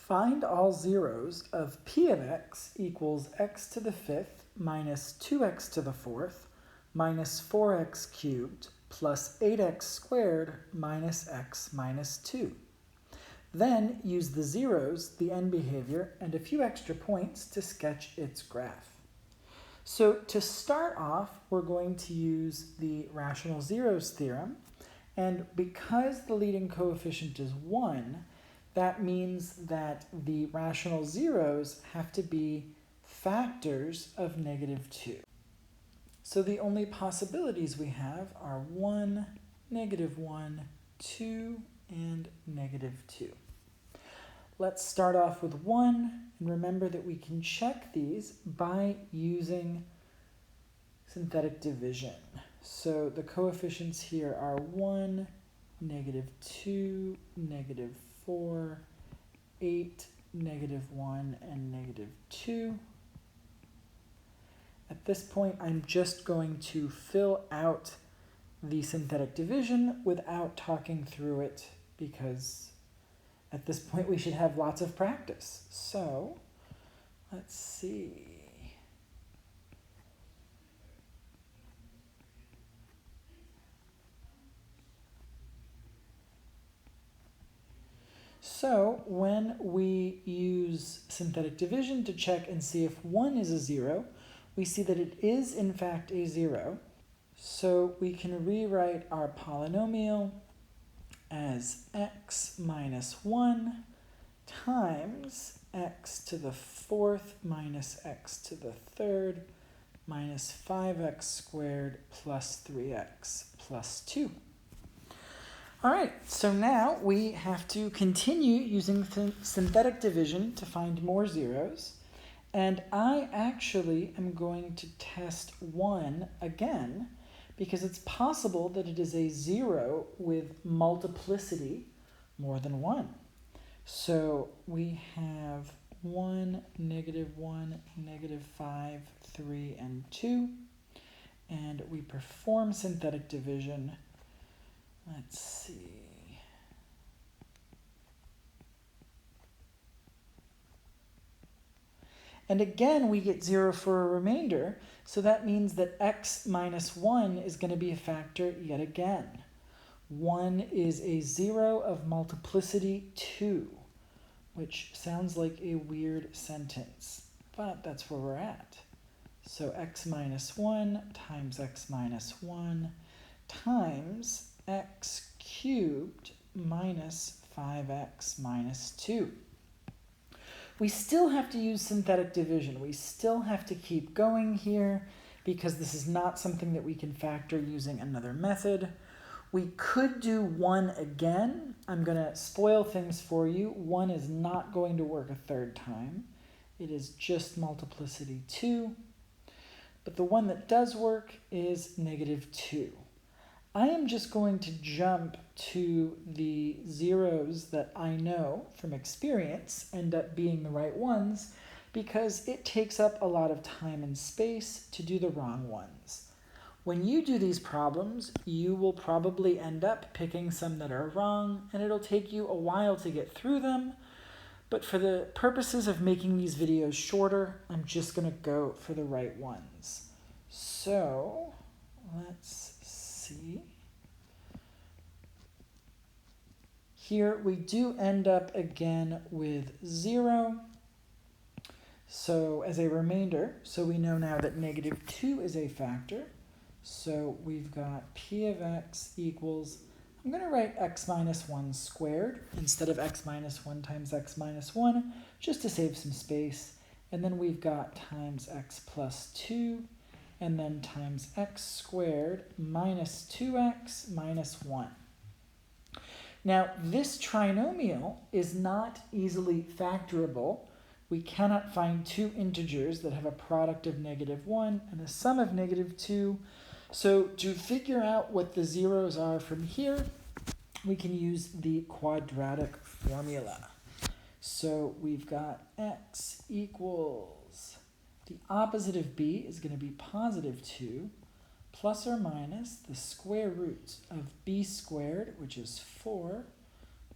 Find all zeros of p of x equals x to the fifth minus 2x to the fourth minus 4x cubed plus 8x squared minus x minus 2. Then use the zeros, the end behavior, and a few extra points to sketch its graph. So to start off, we're going to use the rational zeros theorem. And because the leading coefficient is 1, that means that the rational zeros have to be factors of negative 2. So the only possibilities we have are 1, negative 1, 2, and negative 2. Let's start off with 1, and remember that we can check these by using synthetic division. So the coefficients here are 1, negative 2, negative 4, 8, negative 1, and negative 2. At this point, I'm just going to fill out the synthetic division without talking through it, because at this point we should have lots of practice. So let's see. So when we use synthetic division to check and see if 1 is a 0, we see that it is in fact a 0. So we can rewrite our polynomial as x minus 1 times x to the fourth minus x to the third minus 5x squared plus 3x plus 2. All right, so now we have to continue using synthetic division to find more zeros. And I actually am going to test 1 again, because it's possible that it is a 0 with multiplicity more than 1. So we have 1, negative 5, 3, and 2. And we perform synthetic division. Let's see. And again, we get 0 for a remainder, so that means that x minus 1 is going to be a factor yet again. 1 is a 0 of multiplicity 2, which sounds like a weird sentence, but that's where we're at. So x minus 1 times x minus 1 times x cubed minus 5x minus 2. We still have to use synthetic division. We still have to keep going here because this is not something that we can factor using another method. We could do 1 again. I'm going to spoil things for you. 1 is not going to work a third time. It is just multiplicity 2. But the one that does work is negative 2. I am just going to jump to the zeros that I know from experience end up being the right ones, because it takes up a lot of time and space to do the wrong ones. When you do these problems, you will probably end up picking some that are wrong, and it'll take you a while to get through them. But for the purposes of making these videos shorter, I'm just going to go for the right ones. So let's see. Here we do end up again with 0. So as a remainder, so we know now that negative 2 is a factor. So we've got p of x equals, I'm going to write x minus 1 squared instead of x minus 1 times x minus 1, just to save some space. And then we've got times x plus 2, and then times x squared minus 2x minus 1. Now, this trinomial is not easily factorable. We cannot find two integers that have a product of negative 1 and a sum of negative 2. So to figure out what the zeros are from here, we can use the quadratic formula. So we've got x equals, the opposite of b is going to be positive 2, plus or minus the square root of b squared, which is 4,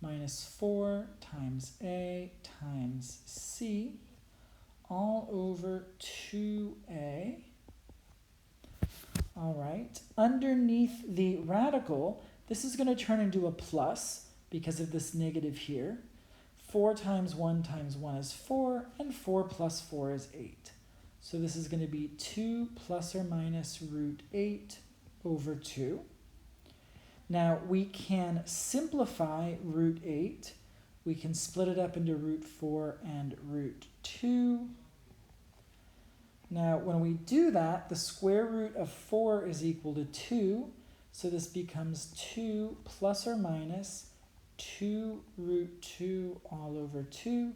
minus 4 times a times c all over 2a. All right, underneath the radical, this is going to turn into a plus because of this negative here. 4 times 1 is 4, and 4 plus 4 is 8. So this is going to be 2 plus or minus root 8 over 2. Now we can simplify root 8. We can split it up into root 4 and root 2. Now when we do that, the square root of 4 is equal to 2. So this becomes 2 plus or minus 2 root 2 all over 2.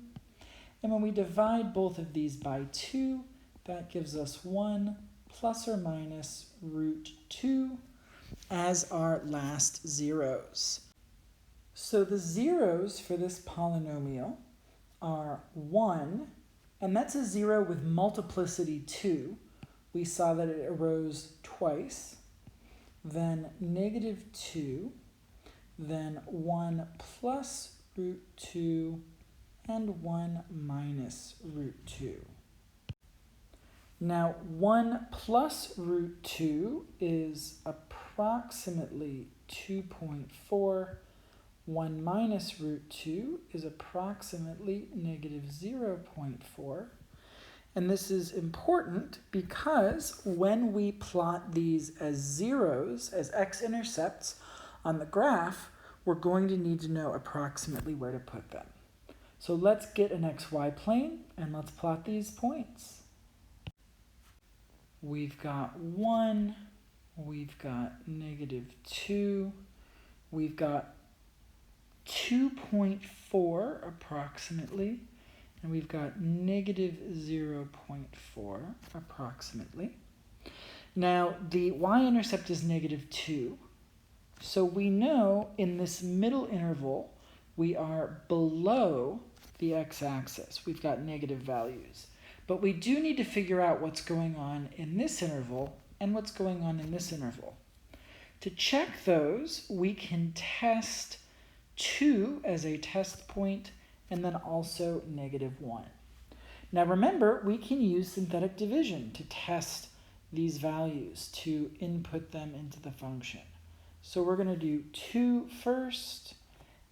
And when we divide both of these by 2, that gives us 1 plus or minus root 2 as our last zeros. So the zeros for this polynomial are 1, and that's a 0 with multiplicity 2. We saw that it arose twice. Then negative 2, then 1 plus root 2, and 1 minus root 2. Now 1 plus root 2 is approximately 2.4. 1 minus root 2 is approximately negative 0.4. And this is important because when we plot these as zeros, as x-intercepts on the graph, we're going to need to know approximately where to put them. So let's get an xy plane and let's plot these points. We've got 1, we've got negative 2, we've got 2.4 approximately, and we've got negative 0.4 approximately. Now the y-intercept is negative 2, so we know in this middle interval we are below the x-axis. We've got negative values. But we do need to figure out what's going on in this interval and what's going on in this interval. To check those, we can test 2 as a test point and then also negative 1. Now remember, we can use synthetic division to test these values, to input them into the function. So we're going to do 2 first,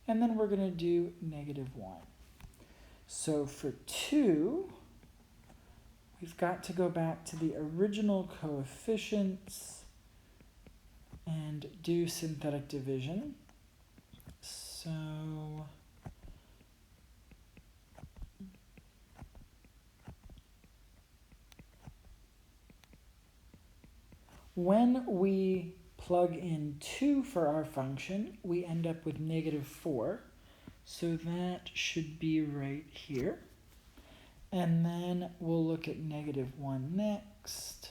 and then we're going to do negative 1. So for 2, we've got to go back to the original coefficients and do synthetic division. So when we plug in 2 for our function, we end up with negative 4. So that should be right here. And then we'll look at negative 1 next.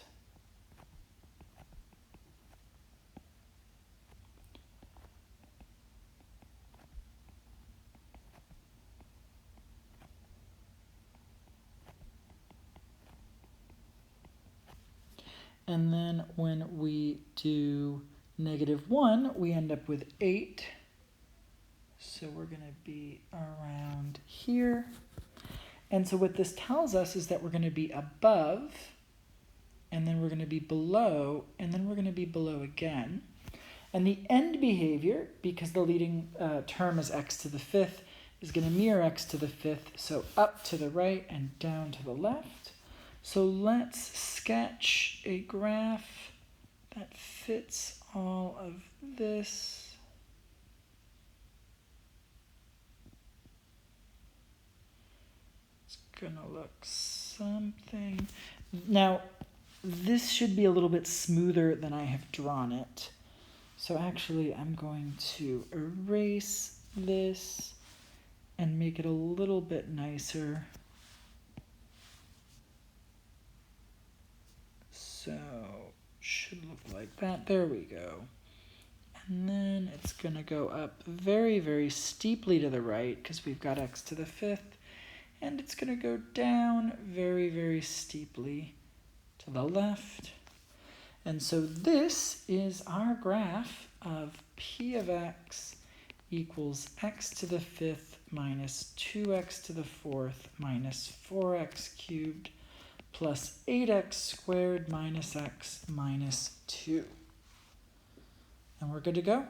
And then when we do negative 1, we end up with 8. So we're going to be around here. And so what this tells us is that we're going to be above, and then we're going to be below, and then we're going to be below again. And the end behavior, because the leading term is x to the 5th, is going to mirror x to the 5th, so up to the right and down to the left. So let's sketch a graph that fits all of this. Gonna look something. Now, this should be a little bit smoother than I have drawn it. So actually, I'm going to erase this and make it a little bit nicer. So, should look like that. There we go. And then it's gonna go up very, very steeply to the right because we've got x to the 5th. And it's going to go down very, very steeply to the left. And so this is our graph of p of x equals x to the 5th minus 2x to the 4th minus 4x cubed plus 8x squared minus x minus 2. And we're good to go.